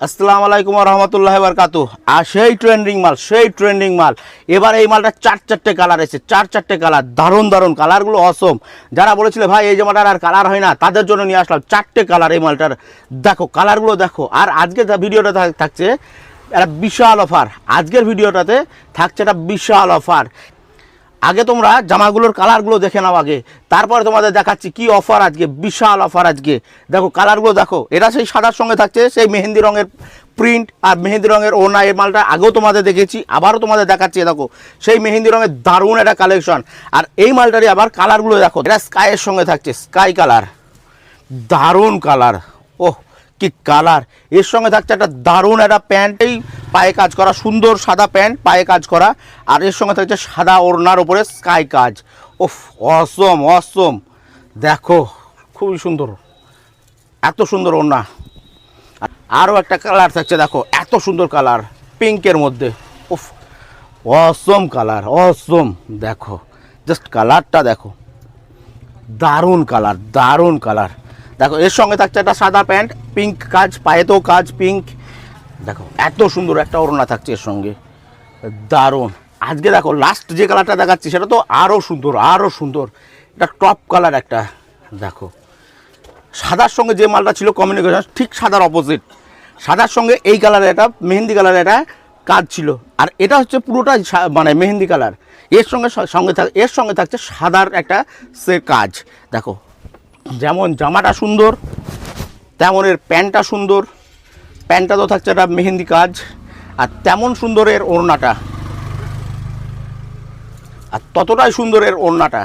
আসসালামু আলাইকুম রহমতুল্লাহ বারকাতু। আর সেই ট্রেন্ডিং মাল এবার এই মালটা চারটে কালার এসেছে, চারটে কালার, দারুণ দারুণ কালারগুলো অসম। যারা বলেছিল ভাই এই জামাটার আর কালার হয় না, তাদের জন্য নিয়ে আসলাম চারটে কালার এই মালটার। দেখো কালারগুলো দেখো। আর আজকে ভিডিওটা থাকছে একটা বিশাল অফার। আজকের ভিডিওটাতে থাকছে একটা বিশাল অফার। আগে তোমরা জামাগুলোর কালারগুলো দেখে নাও আগে, তারপরে তোমাদের দেখাচ্ছি কি অফার আজকে, বিশাল অফার আজকে। দেখো কালারগুলো দেখো, এটা সেই সাদার সঙ্গে থাকছে সেই মেহেন্দি রঙের প্রিন্ট আর মেহেন্দি রঙের ওড়না। এই মালটা আগেও তোমাদের দেখেছি, আবারও তোমাদের দেখাচ্ছি। দেখো সেই মেহেন্দি রঙের দারুণ একটা কালেকশন। আর এই মালটারই আবার কালারগুলো দেখো, এটা স্কাইয়ের সঙ্গে থাকছে, স্কাই কালার, দারুণ কালার। ওহ কি কালার! এর সঙ্গে থাকছে একটা দারুণ একটা প্যান্ট, এই পায়ে কাজ করা, সুন্দর সাদা প্যান্ট পায়ে কাজ করা। আর এর সঙ্গে থাকছে সাদা ওড়নার উপরে স্কাই কাজ। ওফ অসম অসম, দেখো খুবই সুন্দর, এত সুন্দর ওড়না। আরও একটা কালার থাকছে, দেখো এত সুন্দর কালার পিঙ্কের মধ্যে। উফ অসম কালার, অসম। দেখো জাস্ট কালারটা দেখো, দারুণ কালার, দারুণ কালার। দেখো এর সঙ্গে থাকছে একটা সাদা প্যান্ট, পিঙ্ক কাজ, পায়েতেও কাজ পিঙ্ক। দেখো এত সুন্দর একটা ওড়না থাকছে এর সঙ্গে, দারুণ। আজকে দেখো লাস্ট যে কালারটা দেখাচ্ছি সেটা তো আরও সুন্দর, আরও সুন্দর। এটা টপ কালার একটা। দেখো সাদার সঙ্গে যে মালটা ছিল কমিউনিকেশন, ঠিক সাদার অপোজিট। সাদার সঙ্গে এই কালারের এটা মেহেন্দি কালারের এটা কাজ ছিল, আর এটা হচ্ছে পুরোটাই মানে মেহেন্দি কালার। এর সঙ্গে থাকছে সাদার একটা সে কাজ। দেখো যেমন জামাটা সুন্দর তেমন এর প্যান্টটা সুন্দর। প্যান্টটা তো থাকছে একটা মেহেন্দি কাজ, আর তেমন সুন্দরের ওড়নাটা, আর ততটাই সুন্দরের ওড়নাটা।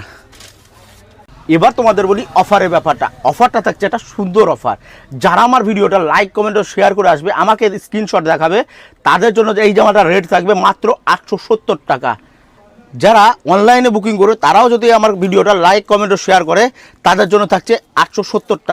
এবার তোমাদের বলি অফারের ব্যাপারটা। অফারটা থাকছে একটা সুন্দর অফার। যারা আমার ভিডিওটা লাইক কমেন্ট ও শেয়ার করে আসবে, আমাকে স্ক্রিনশট দেখাবে, তাদের জন্য এই জামাটার রেট থাকবে মাত্র 870 টাকা। যারা অনলাইনে বুকিং করে তারাও যদি আমার ভিডিওটা লাইক কমেন্ট ও শেয়ার করে, তাদের জন্য থাকছে 870 টাকা।